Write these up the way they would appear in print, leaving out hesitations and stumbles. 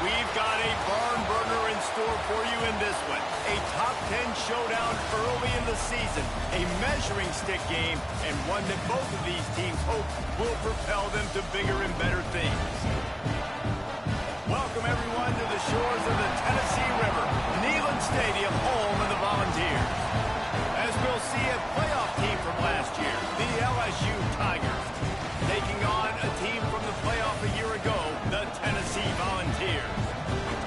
We've got a barn burner in store for you in this one. A top 10 showdown early in the season. A measuring stick game, and one that both of these teams hope will propel them to bigger and better things. Welcome, everyone, to the shores of the Tennessee River. Neyland Stadium, home of the Volunteers. As we'll see, a playoff team from last year, the LSU Tigers, taking on a team from the playoff a year ago, the Tennessee Volunteers.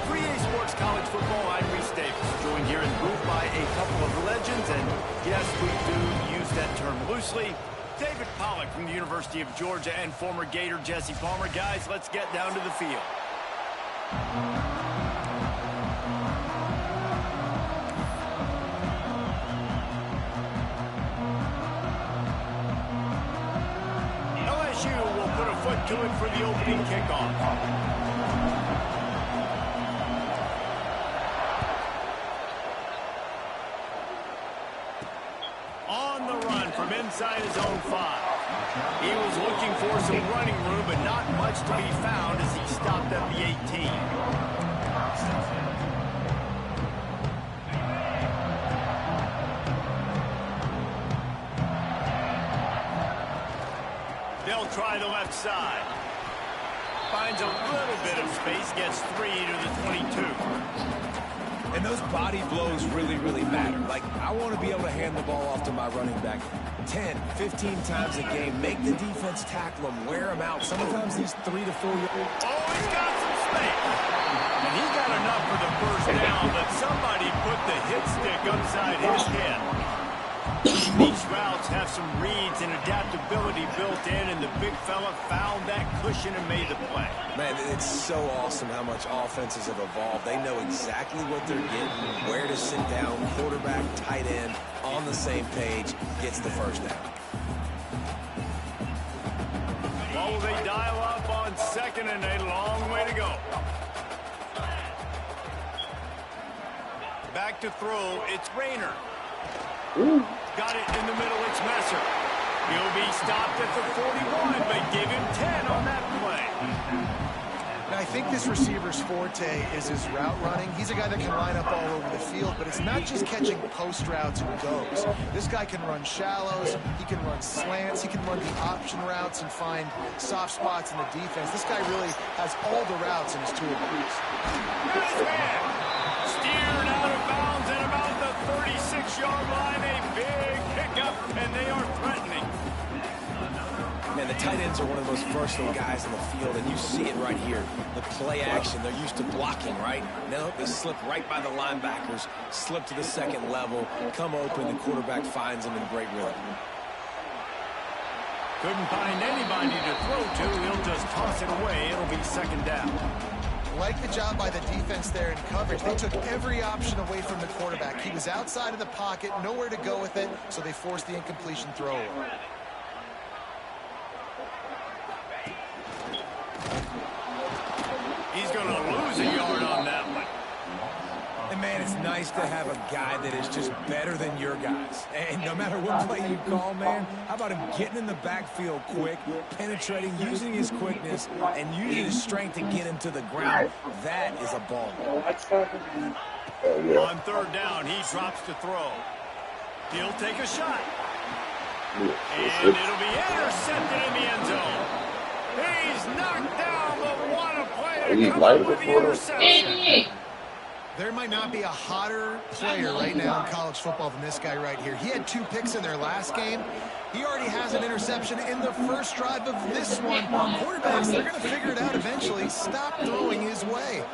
3A Sports College Football, I'm Reese Davis, joined here in the booth by a couple of legends, and yes, we do use that term loosely. David Pollack from the University of Georgia and former Gator Jesse Palmer. Guys, let's get down to the field. LSU will put a foot to it for the opening kickoff. On the run from inside his own 5. He was looking for some running room, but not much to be found as he stopped at the 18. They'll try the left side. Finds a little bit of space, gets 3 to the 22. And those body blows really, really matter. Like, I want to be able to hand the ball off to my running back 10, 15 times a game. Make the defense tackle him, wear him out. Sometimes these 3 to 4 year olds. Oh, he's got some space. And he got enough for the first down, but somebody put the hit stick upside his head. These routes have some reads and adaptability built in, and the big fella found that cushion and made the play. Man, it's so awesome how much offenses have evolved. They know exactly what they're getting, where to sit down, quarterback, tight end, on the same page, gets the first down. Well, will they dial up on second, and a long way to go. Back to throw, it's Rayner. Ooh. Got it in the middle, it's Messer. He'll be stopped at the 41, but give him 10 on that play. Now, I think this receiver's forte is his route running. He's a guy that can line up all over the field, but it's not just catching post routes and goes. This guy can run shallows, he can run slants, he can run the option routes and find soft spots in the defense. This guy really has all the routes in his toolbox. Steered out of bounds at about the 36-yard line. A big pickup, and they are threatening. Man, the tight ends are one of the most versatile guys in the field, and you see it right here. The play action, they're used to blocking, right? No, they slip right by the linebackers, slip to the second level, come open, the quarterback finds them in great rhythm. Couldn't find anybody to throw to. He'll just toss it away. It'll be second down. Like the job by the defense there in coverage. They took every option away from the quarterback. He was outside of the pocket, nowhere to go with it, so they forced the incompletion throw. He's going to lose a yard on that one. And, man, it's nice to have a guy that is just better than your guys. And no matter what play you call, man, how about him getting in the backfield quick, penetrating, using his quickness, and using his strength to get him to the ground. That is a ball. On third down, he drops to throw. He'll take a shot. And it'll be intercepted in the end zone. He's knocked down, but what a play to come up with the interception. There might not be a hotter player right now in college football than this guy right here. He had 2 picks in their last game. He already has an interception in the first drive of this one. Quarterbacks, they're going to figure it out eventually. Stop throwing his way.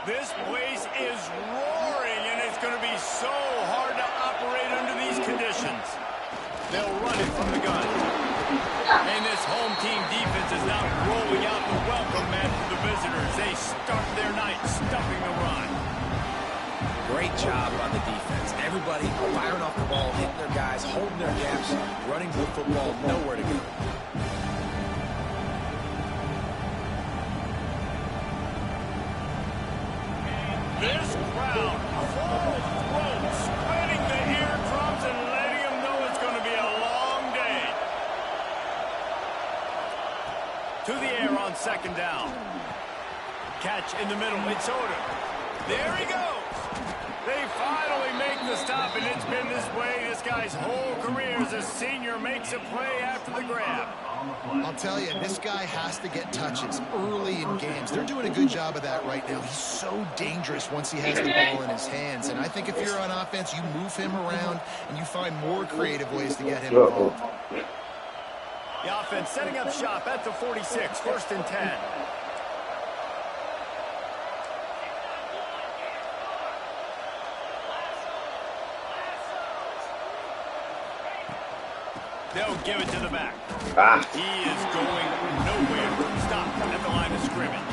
This place is roaring, and it's going to be so hard to operate under these conditions. They'll run it from the gun. And this home team defense is now rolling out the welcome mat for the visitors. They start their night stuffing the run. Great job on the defense. Everybody firing off the ball, hitting their guys, holding their gaps, running to the football, nowhere to go. This crowd, full throats, spreading the eardrums and letting them know it's going to be a long day. To the air on second down. Catch in the middle. It's Odom. There he goes. They finally make the stop, and it's been this way this guy's whole career as a senior makes a play after the grab. I'll tell you, this guy has to get touches early in games. They're doing a good job of that right now. He's so dangerous once he has the ball in his hands. And I think if you're on offense, you move him around and you find more creative ways to get him involved. The offense setting up shop at the 46, 1st and 10. They'll give it to the back. He is going nowhere. Stop at the line of scrimmage.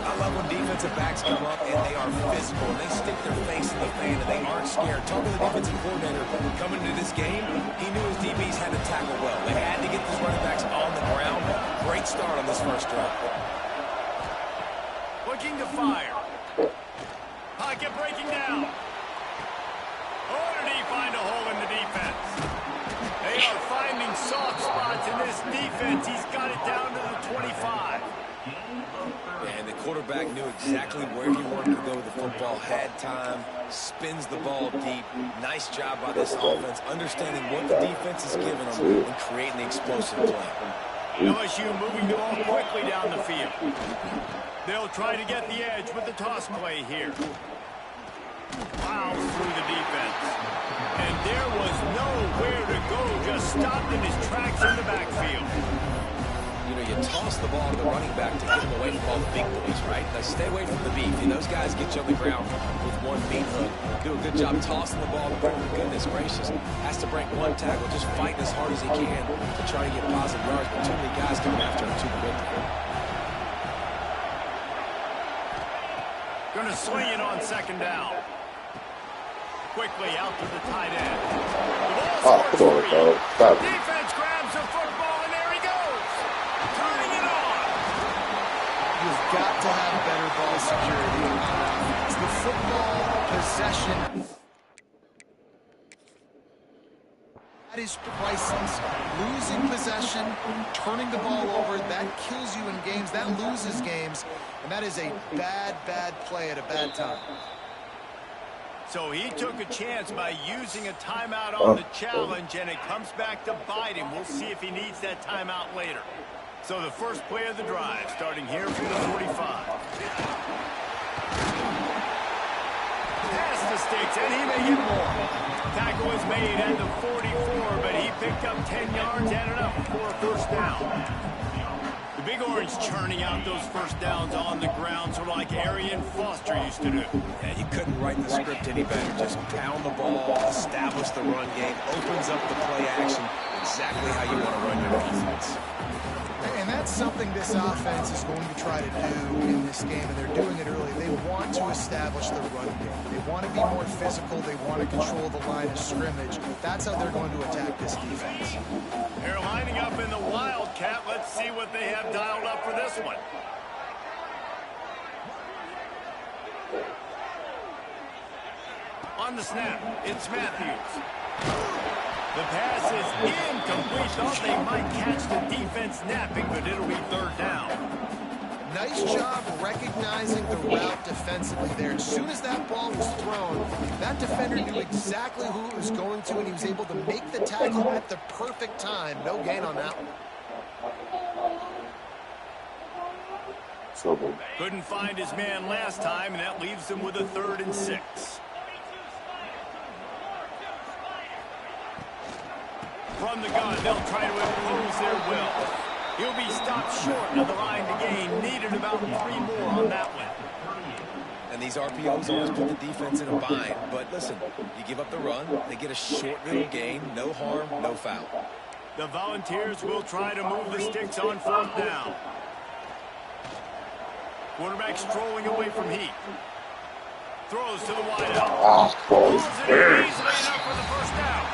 I love when defensive backs come up and they are physical. And they stick their face in the fan and they aren't scared. Talking to the defensive coordinator coming into this game, he knew his DBs had to tackle well. They had to get these running backs on the ground. Great start on this first drive. Looking to fire. Pocket breaking down. Oh, did he find a hole in the defense? They are finding soft spots in this defense. He's got it down to the 25. And the quarterback knew exactly where he wanted to go with the football, had time, spins the ball deep. Nice job by this offense, understanding what the defense is giving them and creating the explosive play. LSU moving the ball quickly down the field. They'll try to get the edge with the toss play here. Plows through the defense. And there was nowhere to go, just stopped in his tracks in the backfield. You know, you toss the ball to the running back to get him away from all the big boys, right? Now, stay away from the beef. And those guys get you on the ground with one meat hook. Do a good job tossing the ball. But goodness gracious, has to break one tackle, just fighting as hard as he can to try to get positive yards. But too many guys coming after him too quickly. Going to swing it on 2nd down. Quickly out to the tight end. The ball scores free. Defense grabs the football, and there he goes. Turning it on. You've got to have better ball security on offense. The football possession, that is priceless. Losing possession, turning the ball over, that kills you in games. That loses games. And that is a bad, bad play at a bad time. So he took a chance by using a timeout on the challenge, and it comes back to bite him. We'll see if he needs that timeout later. So the first play of the drive, starting here from the 45. Pass the sticks, and he may get more. Tackle was made at the 44, but he picked up 10 yards and enough for a first down. The Big Orange churning out those first downs on the ground, sort of like Arian Foster used to do. Yeah, you couldn't write the script any better. Just pound the ball, establish the run game, opens up the play action, exactly how you want to run your defense. And that's something this offense is going to try to do in this game, and they're doing it early. They want to establish the run game. They want to be more physical. They want to control the line of scrimmage. That's how they're going to attack this defense. They're lining up in the Wildcat. Let's see what they have dialed up for this one. On the snap, it's Matthews. The pass is incomplete. Thought they might catch the defense napping, but it'll be 3rd down. Nice job recognizing the route defensively there. As soon as that ball was thrown, that defender knew exactly who it was going to, and he was able to make the tackle at the perfect time. No gain on that one. Couldn't find his man last time, and that leaves him with a 3rd and 6. From the gun, they'll try to impose their will. He'll be stopped short of the line to gain. Needed about 3 more on that one. And these RPOs always put the defense in a bind. But listen, you give up the run, they get a short little gain, no harm, no foul. The Volunteers will try to move the sticks on 4th down. Quarterback strolling away from Heat. Throws to the wideout. Pulls it in easily enough for the first down.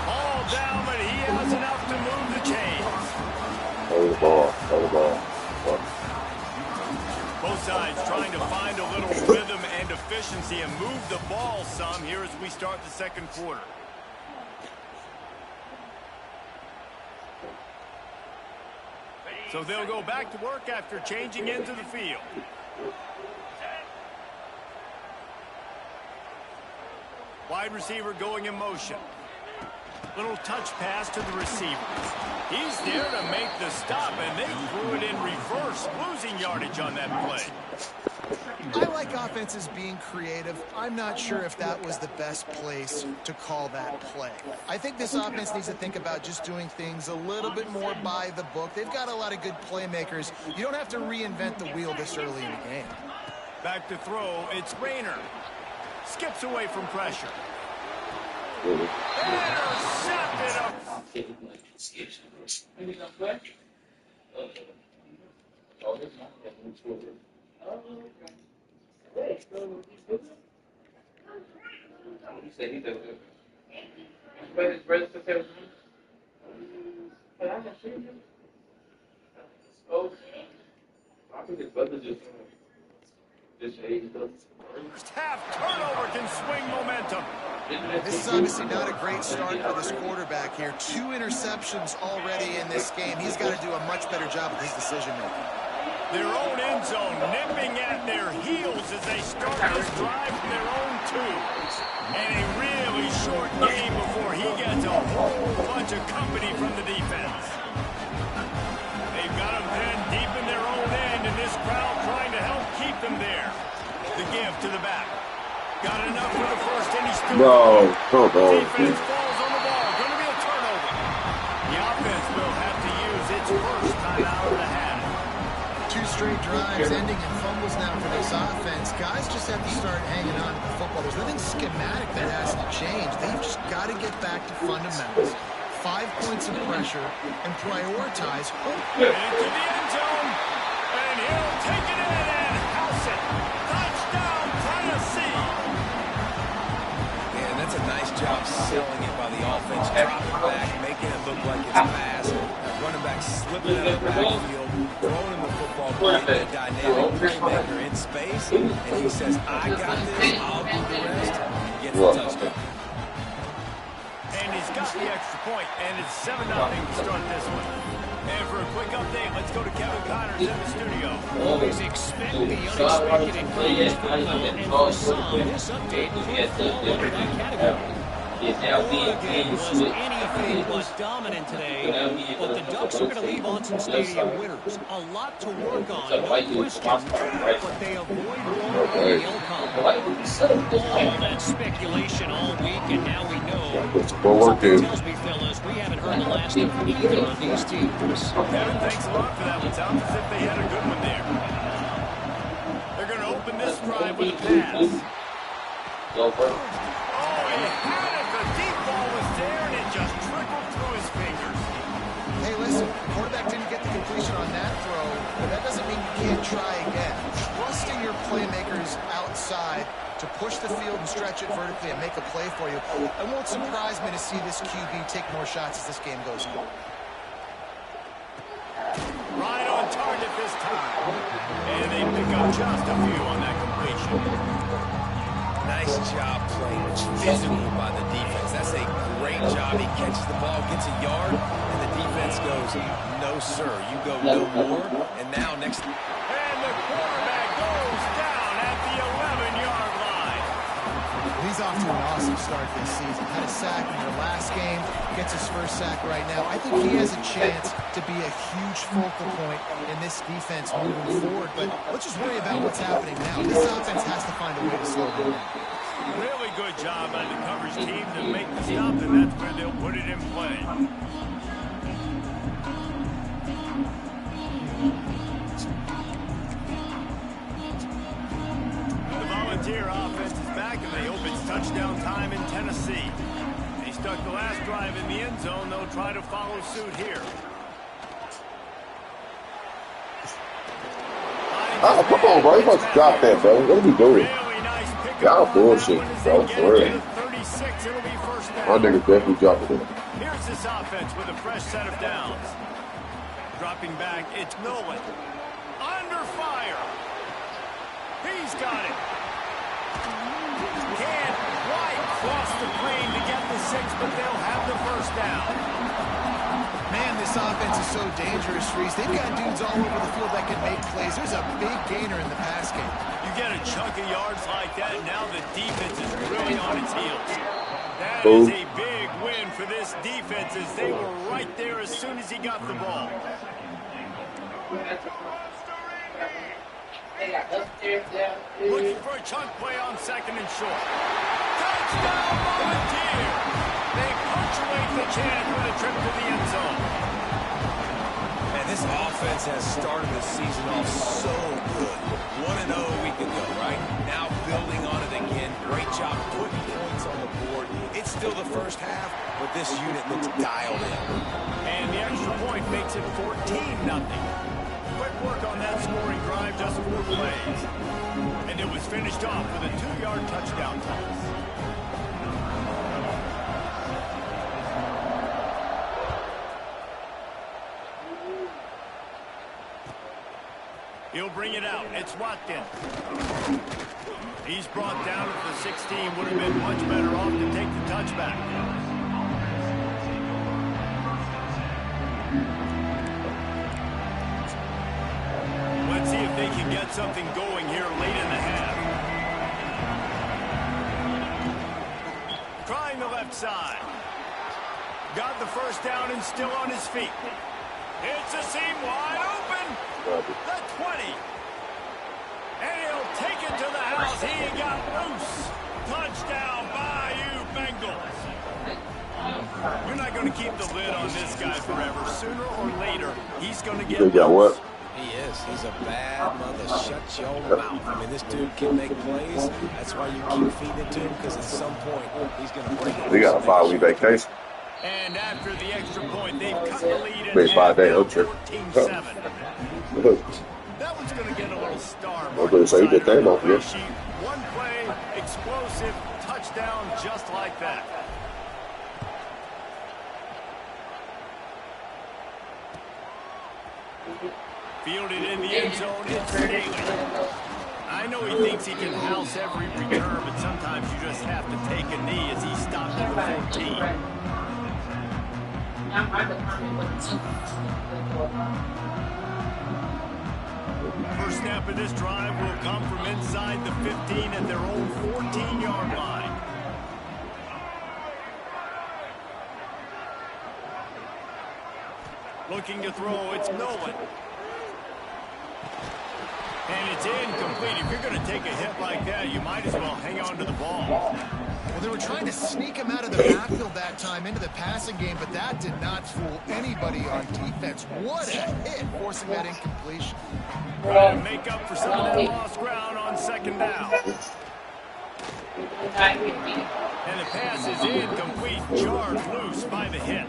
All down, but he has enough to move the chains. Both sides trying to find a little rhythm and efficiency and move the ball some here as we start the 2nd quarter. So they'll go back to work after changing into the field. Wide receiver going in motion. Little touch pass to the receiver. He's there to make the stop, and they threw it in reverse, losing yardage on that play. I like offenses being creative. I'm not sure if that was the best place to call that play. I think this offense needs to think about just doing things a little bit more by the book. They've got a lot of good playmakers. You don't have to reinvent the wheel this early in the game. Back to throw, it's Rayner. Skips away from pressure. Intercepted. First half turnover can swing momentum. This is obviously not a great start for this quarterback here. 2 interceptions already in this game. He's got to do a much better job with his decision-making. Their own end zone nipping at their heels as they start this drive from their own 2. And a really short game before he gets a whole bunch of company from the defense. They've got him pinned deep in their own end, and this crowd trying to help keep them there. The give to the back. Got enough for the first, and he's still defense falls on the ball. Going to be a turnover. The offense will have to use its first timeout of the half. 2 straight drives ending in fumbles now for this offense. Guys just have to start hanging on to the football. There's nothing schematic that has to change. They've just got to get back to fundamentals. 5 points of pressure and prioritize. Into the end zone, and he'll take it in and house it. Touchdown, Tennessee. Yeah, that's a nice job selling it by the offense, dropping back, making it look like it's pass. Running back slipping out of the backfield, throwing him the football, playing a dynamic playmaker in space, and he says, I got this, I'll do the rest, and gets the touchdown. And he's got the extra point, and it's 7-0 to start this one. And for a quick update, let's go to Kevin Connors in the studio. Always expect the unexpected in college football, and for some, this update will fall under that category. Oregon was anything but dominant today, but the Ducks are going to leave Autzen Stadium winners. A lot to work on, no question, but they avoid one on the outcome. All that speculation all week, and now we know. Something tells me, fellas, we haven't heard the last of either of these teams. Kevin, thanks a lot for that one. Sounds as if they had a good one there. They're going to open this drive with a pass. Oh, he had it. The deep ball was there, and it just trickled through his fingers. Hey, listen, the quarterback didn't get the completion on that throw, but that doesn't mean you can't try again. Trusting your playmakers outside to push the field and stretch it vertically and make a play for you. It won't surprise me to see this QB take more shots as this game goes on. Right on target this time. And they pick up just a few on that completion. Nice job playing physical by the defense. That's a great job. He catches the ball, gets a yard, and the defense goes, no, sir, you go no more. And now next. And the quarterback goes down at the 11-yard line. He's off to an awesome start this season. Had a sack in their last game, gets his first sack right now. I think he has a chance to be a huge focal point in this defense moving forward. But let's just worry about what's happening now. This offense has to find a way to slow him down. Really good job by the coverage team to make the stop, and that's where they'll put it in play. The Volunteer offense is back, and they hope it's touchdown time in Tennessee. They stuck the last drive in the end zone. They'll try to follow suit here. Come on, bro. You supposed to drop that, bro. What are we doing? Really nice pickup. Y'all bullshit, bro. For real. 36, it'll be first down. My niggas definitely dropped it. Here's this offense with a fresh set of downs. Dropping back, it's Nolan. Under fire. He's got it. Can't quite cross the plane to get the but they'll have the first down. Man, this offense is so dangerous, Reese. They've got dudes all over the field that can make plays. There's a big gainer in the pass game. You get a chunk of yards like that, now the defense is really on its heels. That is a big win for this defense as they were right there as soon as he got the ball. Looking for a chunk play on second and short. Touchdown, Volunteer! They punctuate the chance with a trip to the end zone. Man, this offense has started the season off so good. 1-0 a week ago, right? Now building on it again. Great job putting points on the board. It's still the first half, but this unit looks dialed in. And the extra point makes it 14-0. Quick work on that scoring drive, just 4 plays. And it was finished off with a 2-yard touchdown toss. He'll bring it out. It's Watkins. He's brought down at the 16. Would have been much better off to take the touchback. Let's see if they can get something going here late in the half. Trying the left side. Got the first down and still on his feet. It's a seam wide open. The 20. And he'll take it to the house. He got loose. Touchdown, Bayou Bengals. You're not going to keep the lid on this guy forever. Sooner or later, he's going to get loose. Got what? He is. He's a bad mother. Shut your mouth. I mean, this dude can make plays. That's why you keep feeding it to him, because at some point, he's going to break it. We got a 5-week vacation. And after the extra point, they've cut the lead Maybe 5 days, now okay. 14-7. That one's going to get a little star. I was going to say, you get that off, yes. One play, explosive touchdown just like that. Fielded in the end zone, it's Staley. I know he thinks he can house every return, but sometimes you just have to take a knee as he stopped at the 14. First snap of this drive will come from inside the 15 at their own 14-yard line. Looking to throw, it's Nolan. And it's incomplete. If you're going to take a hit like that, you might as well hang on to the ball. Well, they were trying to sneak him out of the backfield that time into the passing game, but that did not fool anybody on defense. What a hit, forcing that incompletion. Trying to make up for some of that lost ground on second down. And the pass is incomplete, jarred loose by the hit.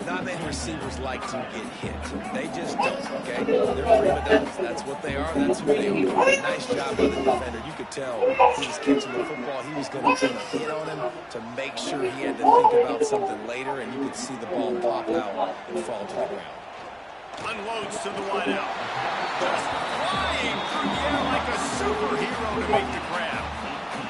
Not many receivers like to get hit. They just don't, okay? They're prima donnas. That's what they are. That's who they are. Nice job by the defender. You could tell he was catching the football. He was going to try to hit on him to make sure he had to think about something later, and you could see the ball pop out and fall to the ground. Unloads to the wideout. Just flying through the air like a superhero to make the grab.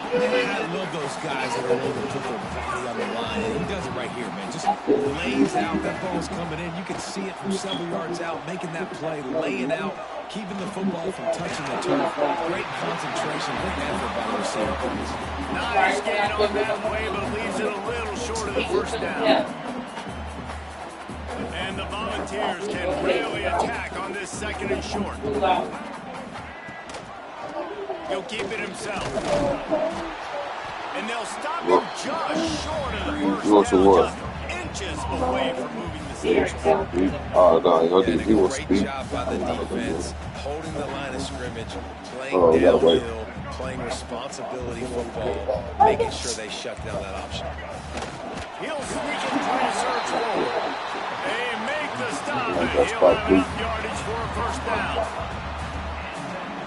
Man, I love those guys that are able to put their body on the line. And he does it right here, man. Just lays out. That ball's coming in. You can see it from several yards out, making that play, laying out, keeping the football from touching the turf. Great concentration, great effort by the receiver. Nice gain on that play, but leaves it a little short of the first down. And the Volunteers can really attack on this second and short. He'll keep it himself. And they'll stop him just short of the first down, just inches away from moving the station. Oh, no, He he was great speed. job by the defense, holding the line of scrimmage, playing downhill, playing responsibility football, making sure they shut down that option. He'll sneak it through the search forward. They make the stop, and he'll have enough yardage for a first down.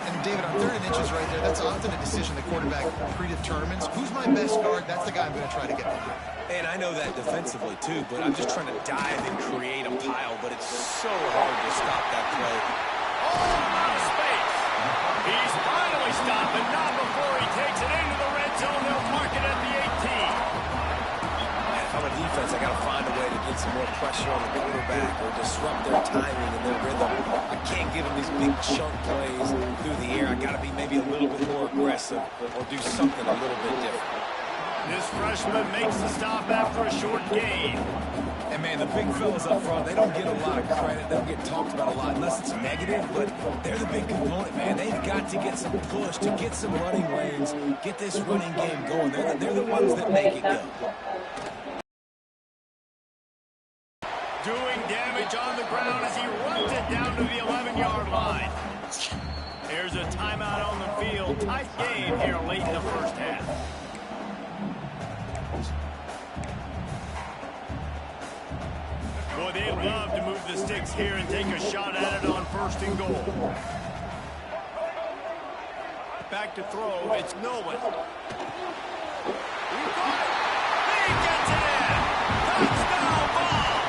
And David, on 3rd and inches right there, that's often a decision the quarterback predetermines. Who's my best guard? That's the guy I'm going to try to get behind. And I know that defensively, too, but I'm just trying to dive and create a pile, but it's so hard to stop that play. Oh, out of space. He's finally stopped, but not before he takes it into the red zone. They'll mark it at the 18. I'm a defense, I got to find a way to get some more pressure on the quarterback or disrupt their timing and their rhythm. I can't give them these big chunk plays through the air. I got to be maybe a little bit more aggressive or do something a little bit different. This freshman makes the stop after a short gain. And man, the big fellas up front, they don't get a lot of credit. They don't get talked about a lot unless it's negative, but they're the big component, man. They've got to get some push, to get some running lanes, get this running game going. They're the ones that make it go. Doing damage on the ground as he runs it down to the 11-yard line. Here's a timeout on the field. Tight game here late in the first half. Boy, they love to move the sticks here and take a shot at it on 1st and goal. Back to throw. It's Nolan. He gets it in. Touchdown ball.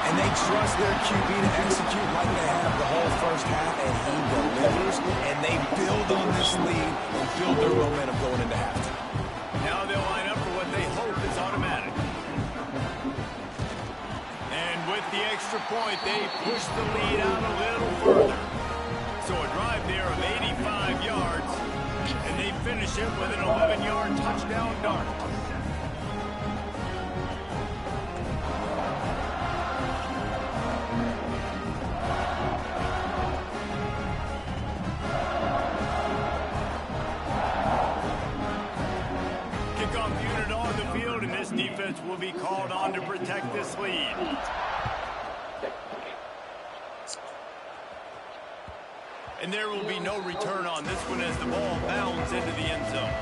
And they trust their QB to execute like they have the whole first half, and he delivers. And they build on this lead and build their momentum going into halftime. Now they'll line up for what they hope is automatic. With the extra point, they push the lead out a little further. So a drive there of 85 yards, and they finish it with an 11-yard touchdown dart. Kickoff unit on the field, and this defense will be called on to protect this lead. And there will be no return on this one as the ball bounds into the end zone.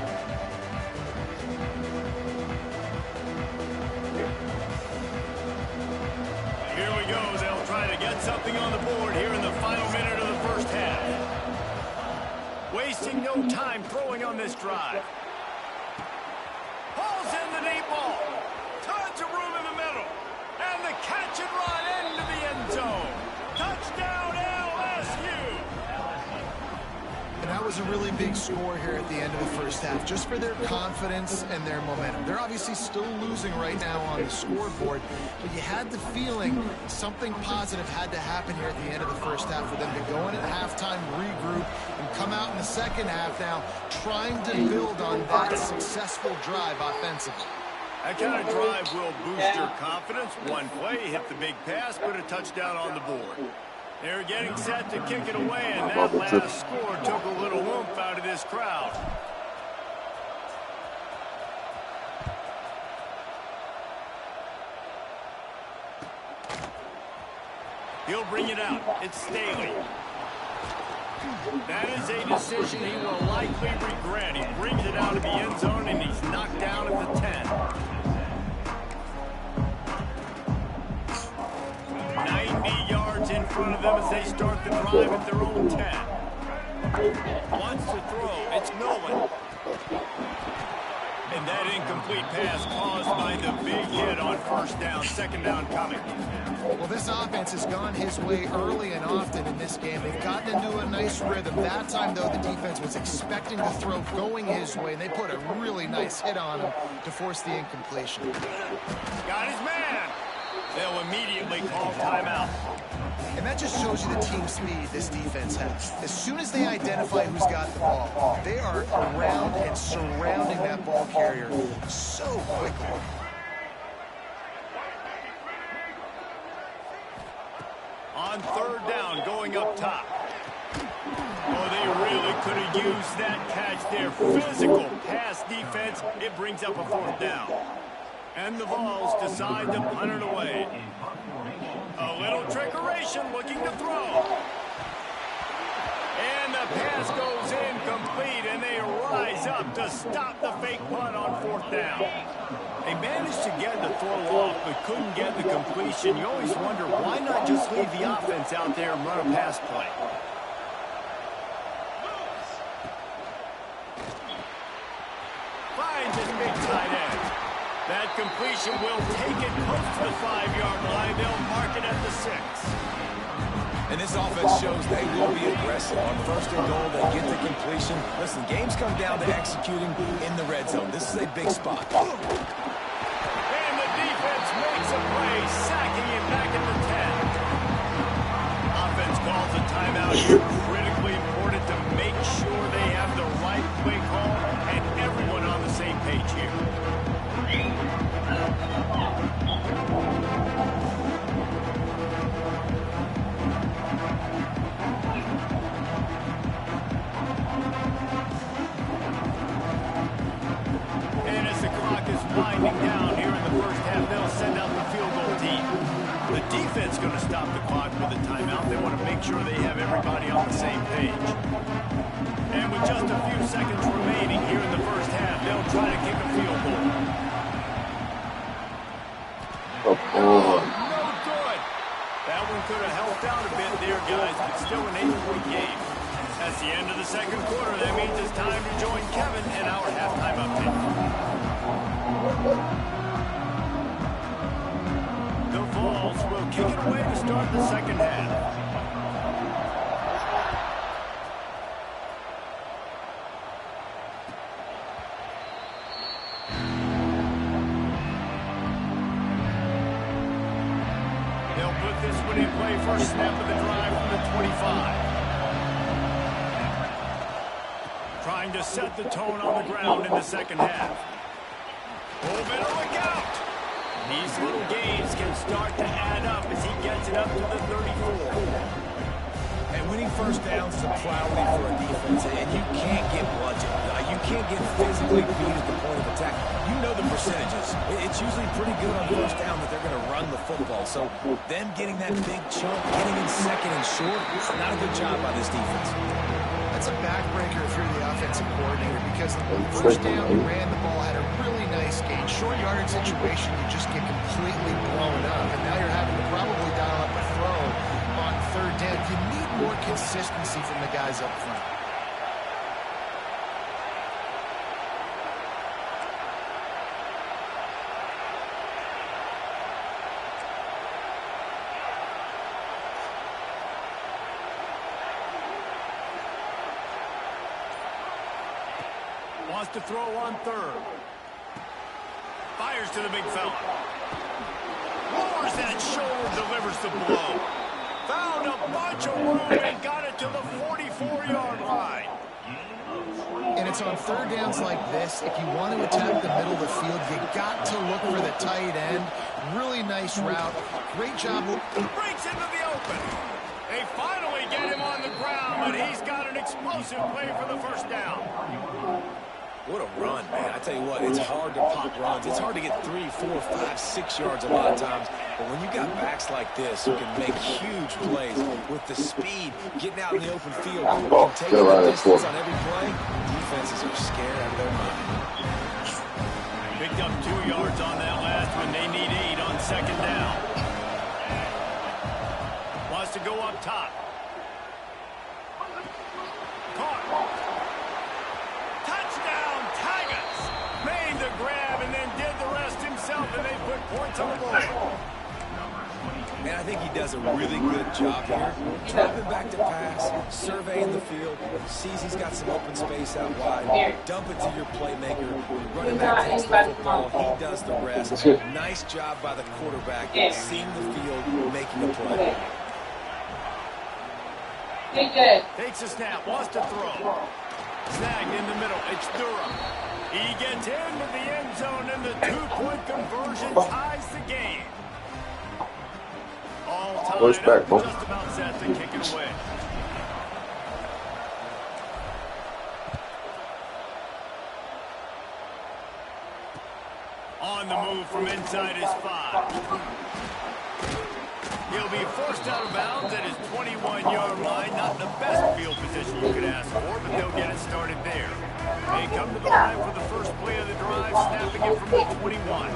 Here we go. They'll try to get something on the board here in the final minute of the first half. Wasting no time throwing on this drive. Hauls in the deep ball. Tons of room in the middle. And the catch and run into the end zone. Touchdown LSU. And that was a really big score here at the end of the first half, just for their confidence and their momentum. They're obviously still losing right now on the scoreboard, but you had the feeling something positive had to happen here at the end of the first half for them to go in at halftime, regroup, and come out in the second half now trying to build on that successful drive offensively. That kind of drive will boost your confidence. One play, hit the big pass, put a touchdown on the board. They're getting set to kick it away, and that last score took a little oomph out of this crowd. He'll bring it out. It's Staley. That is a decision he will likely regret. He brings it out of the end zone, and he's knocked down at the 10. 90 yards in front of them as they start the drive at their own 10. Wants to throw. It's Nolan. And that incomplete pass caused by the big hit on first down, second down coming. Well, this offense has gone his way early and often in this game. They've gotten into a nice rhythm. That time, though, the defense was expecting the throw going his way, and they put a really nice hit on him to force the incompletion. Got his man. They'll immediately call timeout. And that just shows you the team speed this defense has. As soon as they identify who's got the ball, they are around and surrounding that ball carrier so quickly. On third down, going up top. Oh, they really could have used that catch there. Physical pass defense. It brings up a fourth down. And the Vols decide to punt it away. A little trickeration, looking to throw. And the pass goes incomplete, and they rise up to stop the fake punt on fourth down. They managed to get the throw off, but couldn't get the completion. You always wonder, why not just leave the offense out there and run a pass play? Finds his big tight end. That completion will take it close to the 5-yard line. They'll mark it at the 6. And this offense shows they will be aggressive. On first and goal, they get the completion. Listen, games come down to executing in the red zone. This is a big spot. makes a play, sacking him back at the 10. Offense calls a timeout here. Critically important to make sure they have the right play call and everyone on the same page here. And as the clock is winding down here in the first half, they'll send out the field goal team. The defense going to stop the clock with a timeout. They want to make sure they have everybody on the same page. And with just a few seconds remaining here in the first half, they'll try to kick a field goal. Oh, No good. That one could have helped out a bit there, guys, but still an 8-point game. That's the end of the second quarter. That means it's time to join Kevin in our halftime update. The Vols will kick it away to start the second half. They'll put this one in play first snap of the drive from the 25. Trying to set the tone on the ground in the second half. Oh, better look out. These little gains can start to add up as he gets it up to the 34. And winning first downs is a priority for a defense, and you can't get bludgeoned. You can't get physically beat at the point of attack. You know the percentages. It's usually pretty good on first down that they're going to run the football. So them getting that big chunk, getting in second and short, not a good job by this defense. That's a backbreaker if you're the offensive coordinator, because first down, you ran the ball, had a really nice gain. Short yardage situation, you just get completely blown up, and now you're having to probably dial up a throw on third down. You need more consistency from the guys up front. Wants to throw on third. Fires to the big fella. Lowers that shoulder, delivers the blow. Found a bunch of room and got it to the 44-yard line. And it's on third downs like this. If you want to attack the middle of the field, you got to look for the tight end. Really nice route. Great job. Breaks into the open. They finally get him on the ground, but he's got an explosive play for the first down. What a run, man. I tell you what, it's hard to pop runs. It's hard to get 3, 4, 5, 6 yards a lot of times. But when you got backs like this who can make huge plays with the speed, getting out in the open field, and taking the distance on every play, defenses are scared out of their mind. Picked up 2 yards on that last one. They need 8 on second down. Wants to go up top. Caught. Made the grab and then did the rest himself, and they put points on the board. And I think he does a really good job here. Dropping back to pass, surveying the field, sees he's got some open space out wide, dump it to your playmaker, running back takes the football, he does the rest. Nice job by the quarterback, seeing the field, making a play. Takes a snap, wants to throw. Snagged in the middle, it's Durham. He gets into the end zone, and the 2-point conversion ties the game. All tied up, just about set to kick it away. On the move from inside his 5. He'll be forced out of bounds at his 21-yard line. Not the best field position you could ask for, but they'll get it started there. They come to the line for the first play of the drive, snapping it from the 21.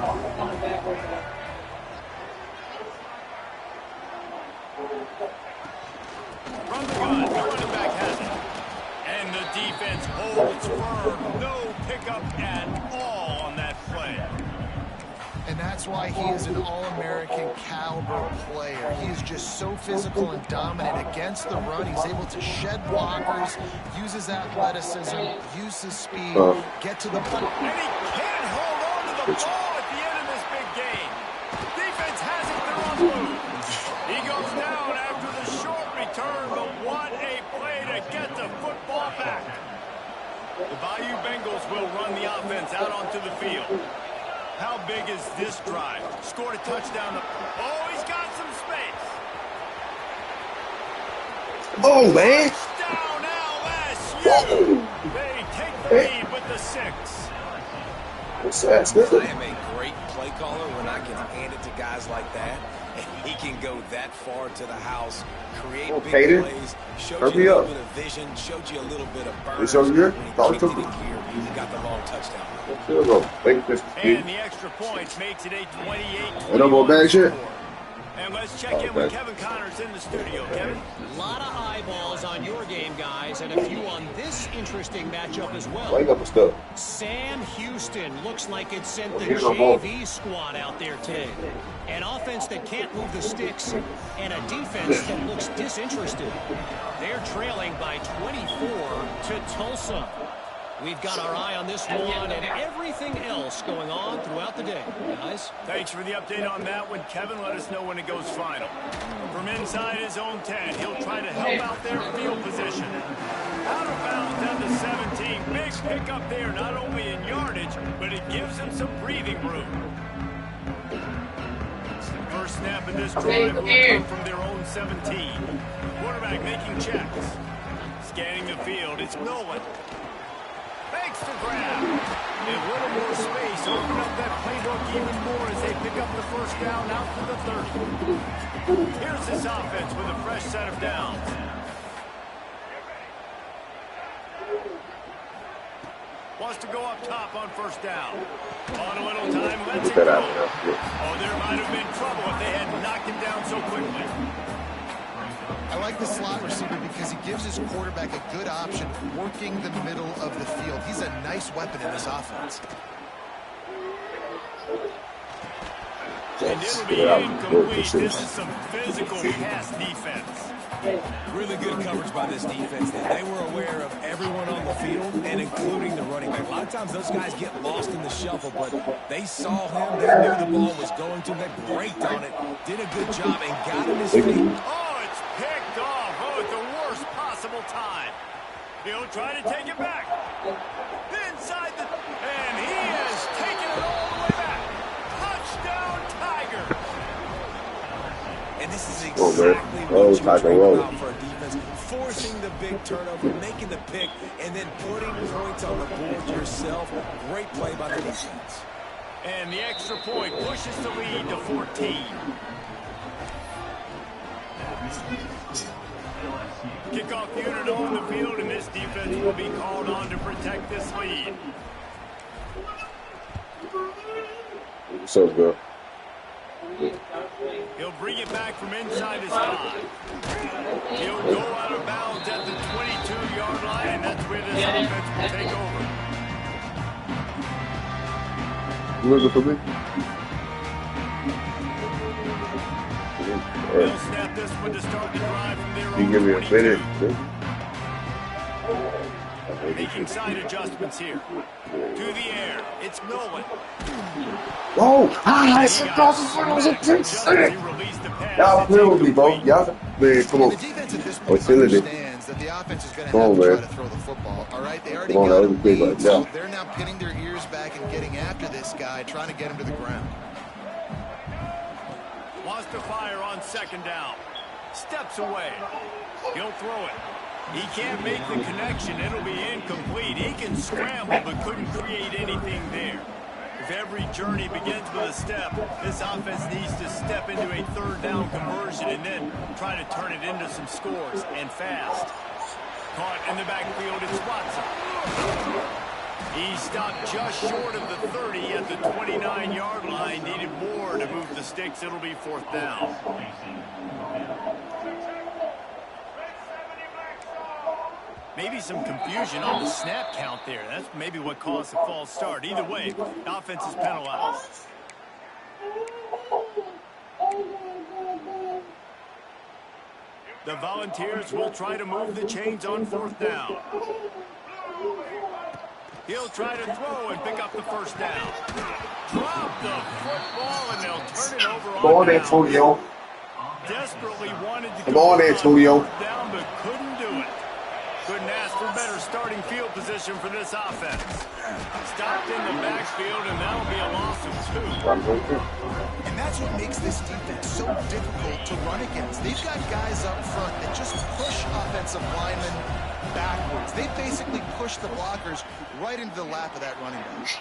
From the gun, the running back has it. And the defense holds firm. No pickup at all on that play. And that's why he is an All-American caliber player. He is just so physical and dominant against the run. He's able to shed blockers, use his athleticism, use his speed, get to the ball. And he can't hold on to the ball at the end of this big game. Defense The Bayou Bengals will run the offense out onto the field. How big is this drive? Scored a touchdown. Oh, he's got some space. Oh, man. Touchdown LSU. They take the lead with the 6. What's that? I am a great play caller when I can hand it to guys like that. And he can go that far to the house, create big plays, showed you a little bit of vision, showed you a little bit of burn. When he kicked it in gear, he got the long touchdown. And the extra point makes it a 28-21 score. And let's check in with Kevin Connors in the studio. Kevin? A lot of eyeballs on your game, guys, and a few on this interesting matchup as well. Sam Houston looks like it sent the JV squad out there today. An offense that can't move the sticks and a defense that looks disinterested. They're trailing by 24 to Tulsa. We've got our eye on this one and everything else going on throughout the day. Guys? Thanks for the update on that one, Kevin. Let us know when it goes final. From inside his own 10, he'll try to help out their field position. Out of bounds down to 17. Big pickup there, not only in yardage, but it gives him some breathing room. First snap in this drive will come from their own 17. Quarterback making checks. Scanning the field, it's Nolan. Fakes to grab. A little more space. Open up that playbook even more as they pick up the first down out to the 30. Here's this offense with a fresh set of downs. Wants to go up top on first down. On a little time, let's it go. Oh, there might have been trouble if they had knocked him down so quickly. I like the slot receiver because he gives his quarterback a good option working the middle of the field. He's a nice weapon in this offense. And it'll be incomplete. This is some physical pass defense. Really good coverage by this defense. They were aware of everyone on the field, and including the running back. A lot of times those guys get lost in the shuffle, but they saw him. They knew the ball was going to. They braked on it, did a good job, and got him his feet. Oh, it's picked off. Oh, at the worst possible time. He'll try to take it back. Inside the... And he has taken it all the way back. Touchdown, Tigers. And this is exactly what you dream about for a defense. Forcing the big turnover, making the pick, and then putting points on the board yourself. Great play by the defense. And the extra point pushes the lead to 14. Kickoff unit on the field, and this defense will be called on to protect this lead. So good. He'll bring it back from inside his 5. He'll go out of bounds at the 22-yard line, and that's where this offense will take over. You looking for me? They'll snap this one to start the drive from their own You give me a 22. minute. Making side adjustments here. To the air, it's Nolan. Whoa! Ah, it's across the front. It was a big stick. Y'all play with me, bro. Y'all, man, come on. The defense at this point understands that the offense is going to have to try to throw the football. All right, they already got him beat, so they're now pinning their ears back and getting after this guy, trying to get him to the ground. Wants to fire on second down. Steps away. He'll throw it. He can't make the connection. It'll be incomplete. He can scramble, but couldn't create anything there. If every journey begins with a step, this offense needs to step into a third down conversion and then try to turn it into some scores, and fast. Caught in the backfield, it's Watson. He stopped just short of the 30 at the 29-yard line. Needed more to move the sticks. It'll be fourth down. Maybe some confusion on the snap count there. That's maybe what caused the false start. Either way, offense is penalized. The Volunteers will try to move the chains on fourth down. He'll try to throw and pick up the first down. Drop the football, and they'll turn it over on Come on, Antonio. Desperately wanted to Come on, Antonio. down, but couldn't do it. Couldn't ask for better starting field position for this offense. Stopped in the backfield, and that'll be a loss of 2. And that's what makes this defense so difficult to run against. They've got guys up front that just push offensive linemen backwards. They basically push the blockers right into the lap of that running back.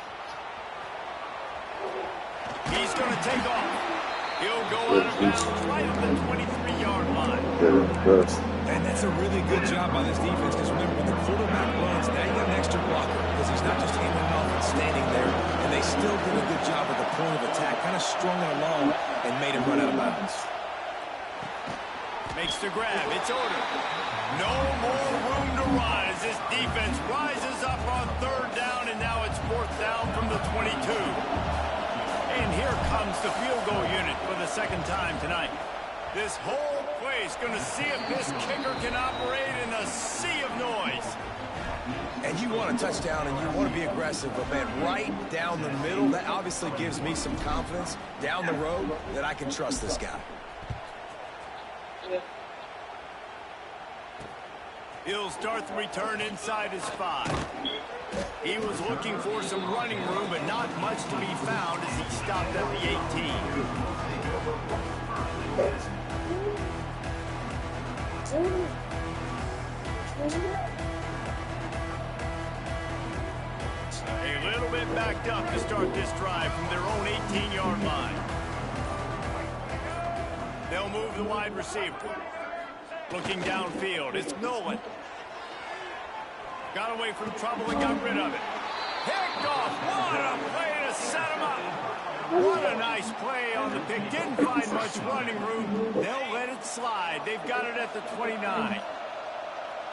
He's going to take off. He'll go out of bounds right at the 23-yard line. And that's a really good job by this defense, because remember, when the quarterback runs, now you got an extra blocker, because he's not just handing it off and standing there. And they still did a good job at the point of attack, kind of strung it along and made him run out of bounds. Makes the grab. It's Odom. No more room to rise. This defense rises up on 3rd down, and now it's 4th down from the 22. And here comes the field goal unit for the 2nd time tonight. This whole place going to see if this kicker can operate in a sea of noise. And you want a touchdown and you want to be aggressive, but man, right down the middle, that obviously gives me some confidence down the road that I can trust this guy. He'll start the return inside his 5. He was looking for some running room, but not much to be found as he stopped at the 18. A little bit backed up to start this drive from their own 18-yard line. They'll move the wide receiver. Looking downfield, it's Nolan. Got away from trouble and got rid of it. Picked off. What a play to set him up. What a nice play on the pick. Didn't find much running room. They'll let it slide. They've got it at the 29.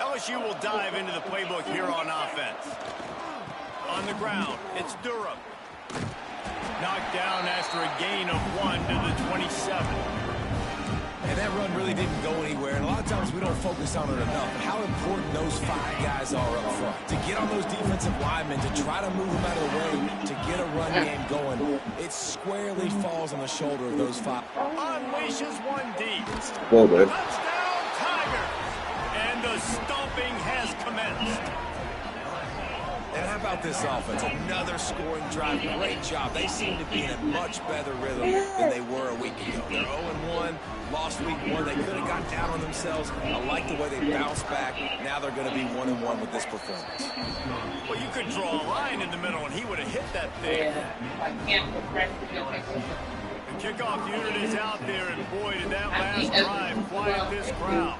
LSU will dive into the playbook here on offense. On the ground, it's Durham. Knocked down after a gain of 1 to the 27. And that run really didn't go anywhere. And a lot of times we don't focus on it enough. How important those 5 guys are up front. To get on those defensive linemen, to try to move them out of the way, to get a run game going, it squarely falls on the shoulder of those 5. Unleashes one deep. Well, man. Touchdown, Tigers! And the stomping has commenced. And how about this offense? Another scoring drive. Great job. They seem to be in a much better rhythm than they were a week ago. They're 0-1. Lost week 1. They could have got down on themselves. I like the way they bounced back. Now they're going to be 1-1 with this performance. Well, you could draw a line in the middle, and he would have hit that thing. The kickoff unit is out there, and boy, did that last drive quiet this crowd.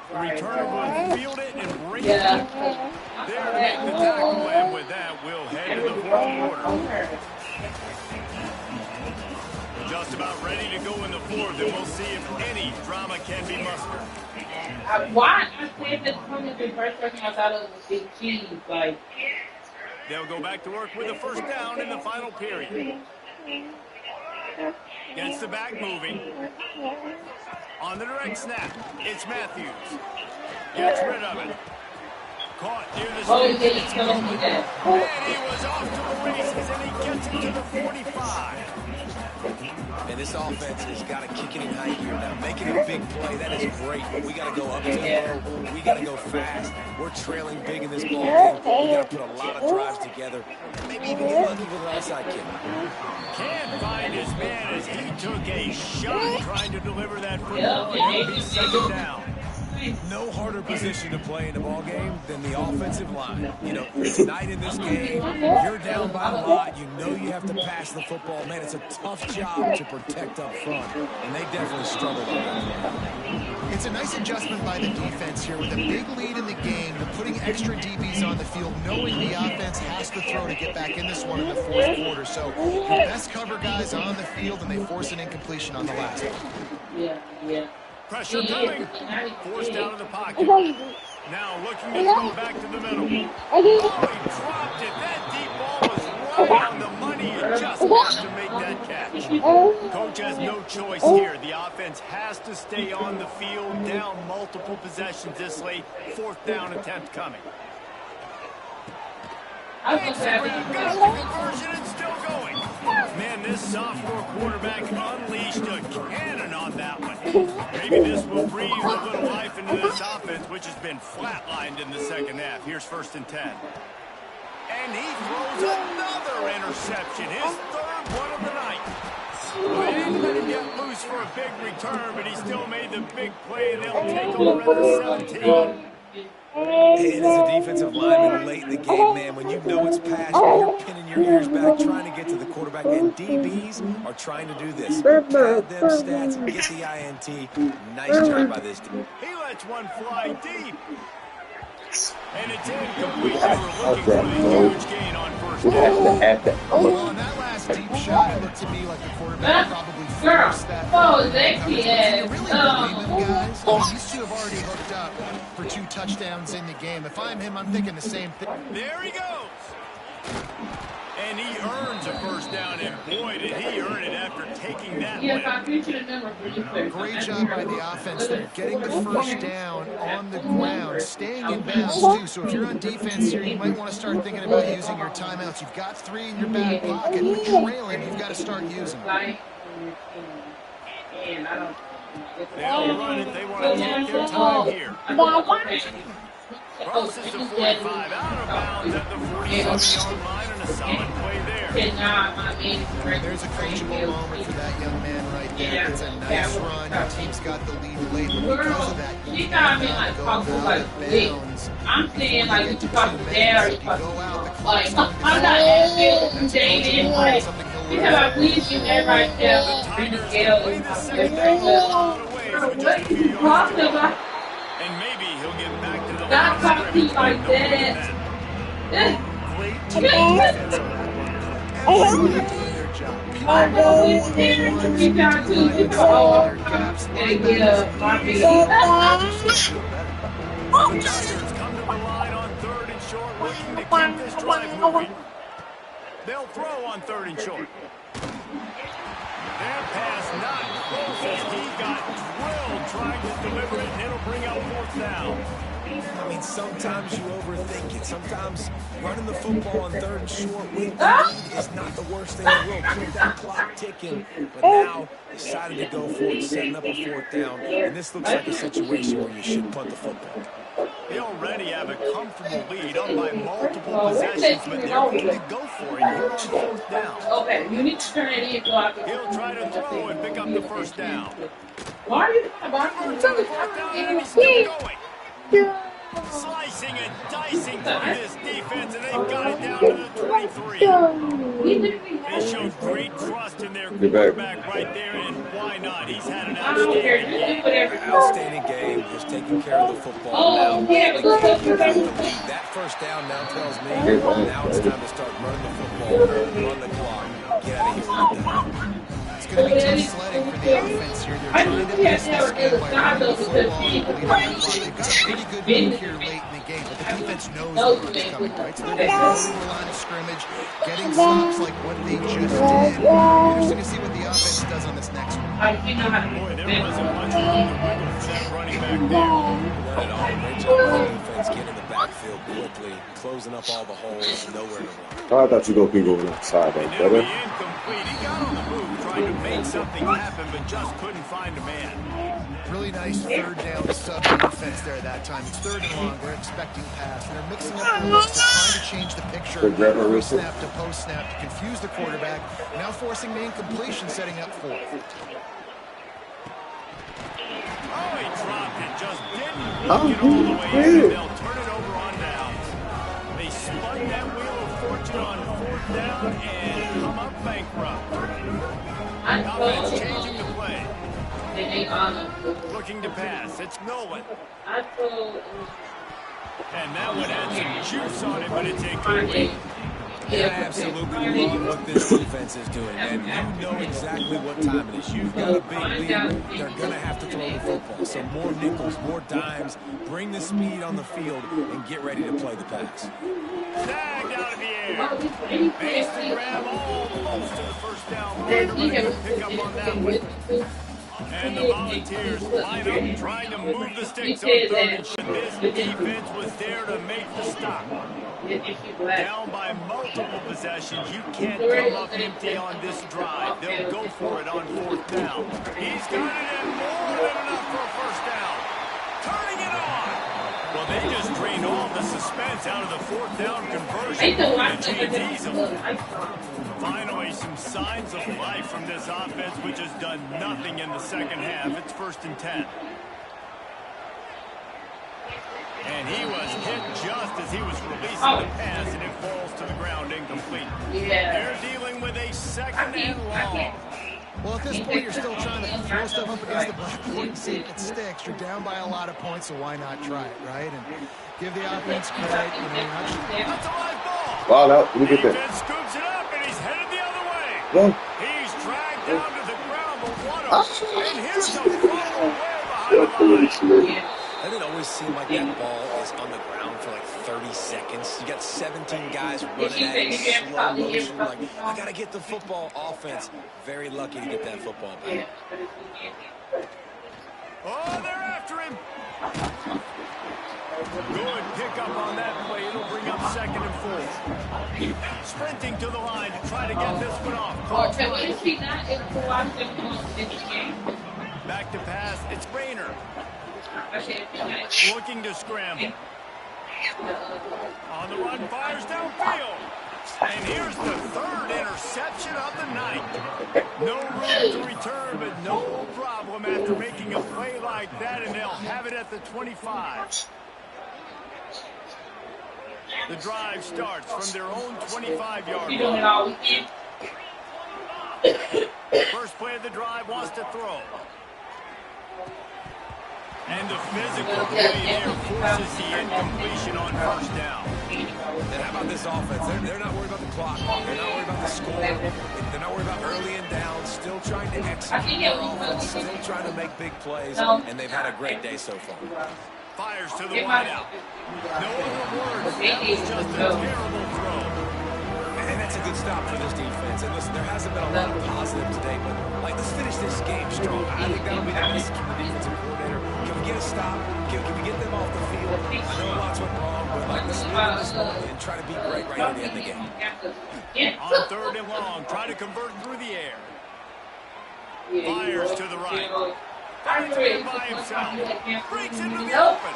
The returner will field it and bring it up. There to make the tackle, and with that, we'll head to the 4th quarter. Just about ready to go in the 4th, and we'll see if any drama can be mustered. Why I said this one is the first person I thought it was a big cheese, like. They'll go back to work with a 1st down in the final period. Gets the back moving. On the direct snap, it's Matthews. Gets rid of it. Caught near the stick. And he was off to the races, and he gets it to the 45. And this offense has got to kick it in high gear now. Making a big play, that is great, but we got to go up tempo. We got to go fast. We're trailing big in this ball game. We got to put a lot of drives together. Maybe even get lucky with an onside kick. Can't find his man as he took a shot trying to deliver that football, and he'll be 2nd down. No harder position to play in a ball game than the offensive line. You know, tonight in this game, you're down by a lot. You know you have to pass the football. Man, it's a tough job to protect up front, and they definitely struggled on that. It's a nice adjustment by the defense here with a big lead in the game. They're putting extra DBs on the field, knowing the offense has to throw to get back in this one in the 4th quarter. So your best cover guys on the field, and they force an incompletion on the last one. Yeah. Pressure coming. Forced out of the pocket. Now looking to throw back to the middle. Oh, he dropped it. That deep ball was right on the money. He just has to make that catch. Coach has no choice here. The offense has to stay on the field, down multiple possessions this late. 4th down attempt coming. Makes the grab, got the conversion, and still going. Man, this sophomore quarterback unleashed a cannon on that one. Maybe this will breathe a little life into this offense, which has been flatlined in the second half. Here's 1st and 10. And he throws another interception, his 3rd one of the night. Well, they didn't let him get loose for a big return, but he still made the big play, and they'll take over at the 17. And as a defensive lineman late in the game, man, when you know it's past, you're pinning your ears back trying to get to the quarterback, and DBs are trying to do this. Pad them stats and get the INT. Nice job by this team. He lets one fly deep. And it's incomplete. We're looking for the huge gain on 1st down. Well, on that last deep shot, it looked to me like the quarterback probably forced that. Oh, they Really can't. believe them, guys. These two have already hooked up for 2 touchdowns in the game. If I'm him, I'm thinking the same thing. There he goes. And he earns a 1st down, and boy, did he earn it after taking that Yes, win. I appreciate the number for you, sir. Great job by the offense there, getting the 1st down on the ground, staying in bounds too. So if you're on defense here, you might want to start thinking about using your timeouts. You've got 3 in your back pocket, but trailing, you've got to start using them. And I don't. They'll run it. They want to take their time here. Crosses the 45, out of bounds at the 47-yard line, and a solid play there. There's a coachable moment for that young man right there. It's a nice run. Your team's got the lead late, but because of that, you got to go out of bounds. I'm saying, like, you talk to Dad, like, I'm not asking David, like, you have a please you there right there, in the jail, what are you talking about? And maybe he'll get back to the Not talk to you like that. I know it's there to be down to you. Oh, and get a Tigers come to the line on 3rd and short, looking to keep this drive moving. They'll throw on 3rd and short. Their pass not close as he got drilled trying to deliver it, and it'll bring up 4th down. I mean, sometimes you overthink it. Sometimes running the football on 3rd and short with the lead is not the worst thing in the world. Keep that clock ticking. But now, decided to go for it, setting up a 4th down. And this looks like a situation where you should punt the football. They already have a comfortable lead up by multiple possessions, but they're going to go for it here on 4th down. okay, you need to turn it in so I can. He'll try to throw and pick up the 1st down. Why are you about To the 4th down, and he's still going. Slicing and dicing through this defense, and they've got it down to the 23. They showed great trust in their quarterback right there, and why not? He's had an Outstanding game, just taking care of the football. Now, that 1st down now tells me now it's time to start running the football, run the clock, get out of here with that. It's going to be tough sledding for the offense here. They're trying to pace this game by running the football. They've got a pretty good move here late in the game, but the defense knows the run's coming, right? So they're going to go to the line of scrimmage, getting stops like what they just did. Interesting to see what the offense does on this next one. Boy, there wasn't much room to wiggle for that running back there. Not at all. Great job by the defense getting in the backfield quickly, closing up all the holes, nowhere to run. I thought you were going to go on the sideline, It'll be brother. incomplete. He got on the move, trying to make something happen, but just couldn't find a man. Really nice 3rd down sub defense there that time. It's 3rd and long. They're expecting pass. They're mixing up their looks. They're trying to change the picture. Post snap to post snap to confuse the quarterback. Now forcing the incompletion, setting up 4th. Oh, he dropped it. Just didn't get all the way in. They'll turn it over on downs. They spun that wheel of fortune on 4th down and come up bankrupt. Offense changing the play. Looking to pass. It's Nolan. And that one had some juice on it, but it's incomplete. I absolutely love what this defense is doing, and you know exactly what time it is. You've got a big lead. They're going to have to throw the football. So more nickels, more dimes, bring the speed on the field, and get ready to play the pass. Tagged out of the air. Mason grab almost to the 1st down line. They're going to pick up on that one. And the Volunteers line up trying to move the sticks on third. This defense was there to make the stop. Down by multiple possessions, you can't come up empty on this drive. They'll go for it on fourth down. He's got it and more than enough for a first down. Turning it on. Well, they just drained all the suspense out of the fourth down conversion. Finally, some signs of life from this offense, which has done nothing in the second half. It's 1st and 10. And he was hit just as he was releasing the pass, and it falls to the ground incomplete. They're dealing with a 2nd and long. Well, at this point, you're still trying to throw stuff up against the blackboard and see if it sticks. You're down by a lot of points, so why not try it, right? And give the offense credit. You know, that's a live ball. Wow, now, look at that. Defense scoops it up, and he's headed the other way. Yeah. He's dragged down to the ground, but what a... And here's a follow way behind the line. Doesn't it always seem like that ball is on the ground for like 30 seconds? You got 17 guys running at it in slow motion. Like, I got to get the football. Offense, very lucky to get that football back. Oh, they're after him. Good pickup on that play. It'll bring up 2nd and 4. Sprinting to the line to try to get this one off. Back to pass. It's Rayner. Looking to scramble. On the run, fires downfield. And here's the 3rd interception of the night. No room to return, but no problem after making a play like that, and they'll have it at the 25. The drive starts from their own 25-yard line. First play of the drive wants to throw. And the physical play there forces the incompletion on first down. And how about this offense? They're not worried about the clock. They're not worried about the score. They're not worried about early and down. Still trying to execute their offense. Still trying to make big plays. And they've had a great day so far. Fires to the wideout. No other words. That was just a terrible throw. And that's a good stop for this defense. And listen, there hasn't been a lot of positive today, but like, let's finish this game strong. I think that'll be the message from the defensive coordinator. Can we get a stop? Can we get them off the field? I know lots went wrong, but like, let's live this moment and try to be great right at the end of the game. On 3rd and long, try to convert through the air. Fires to the right. Fires by himself. Breaks into the open.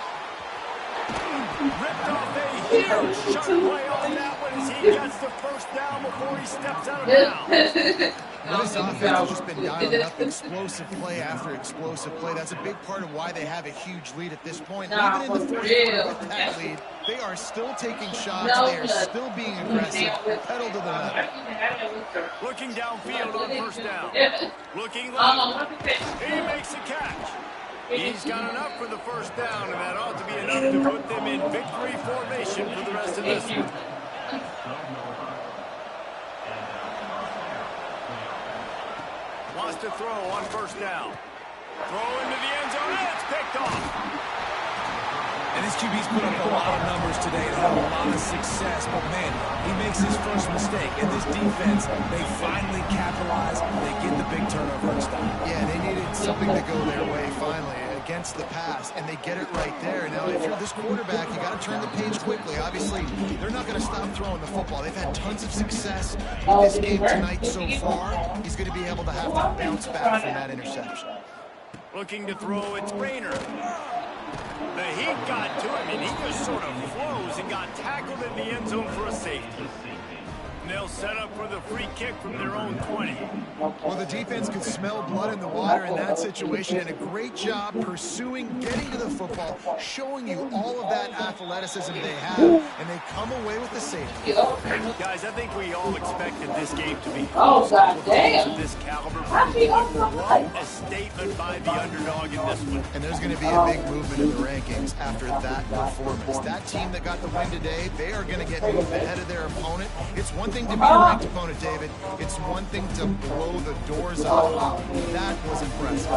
Ripped off a huge shot play on that one as he gets the first down before he steps out of bounds. Well, this offense has just been dialing up explosive play after explosive play. That's a big part of why they have a huge lead at this point. Even in the 4th quarter with that lead, they are still taking shots. They are still being aggressive. Pedal to the metal. Looking downfield on first down. Looking left. He makes a catch. He's got enough for the first down, and that ought to be enough to put them in victory formation for the rest of this one. Wants to throw on first down. Throw into the end zone, and it's picked off. And this QB's put up a lot of numbers today and had a lot of success, but man, he makes his first mistake. And this defense, they finally capitalize. They get the big turnover and stop. Yeah, they needed something to go their way finally against the pass, and they get it right there. Now, if you're this quarterback, you got to turn the page quickly. Obviously, they're not going to stop throwing the football. They've had tons of success in this game tonight so far. He's going to be able to have to bounce back from that interception. Looking to throw, it's Rayner. The heat got to him, and he just sort of froze and got tackled in the end zone for a safety. And they'll set up for the free kick from their own 20. Well, the defense could smell blood in the water in that situation, and a great job pursuing, getting to the football, showing you all of that athleticism they have, and they come away with the safety. Guys, I think we all expected this game to be close. Oh, God damn. Of this caliber. A statement by the underdog in this one. And there's going to be a big movement in the rankings after that performance. That team that got the win today, they are going to get moved ahead of their opponent. It's one thing to be a ranked opponent, David. It's one thing to blow the doors off. That was impressive.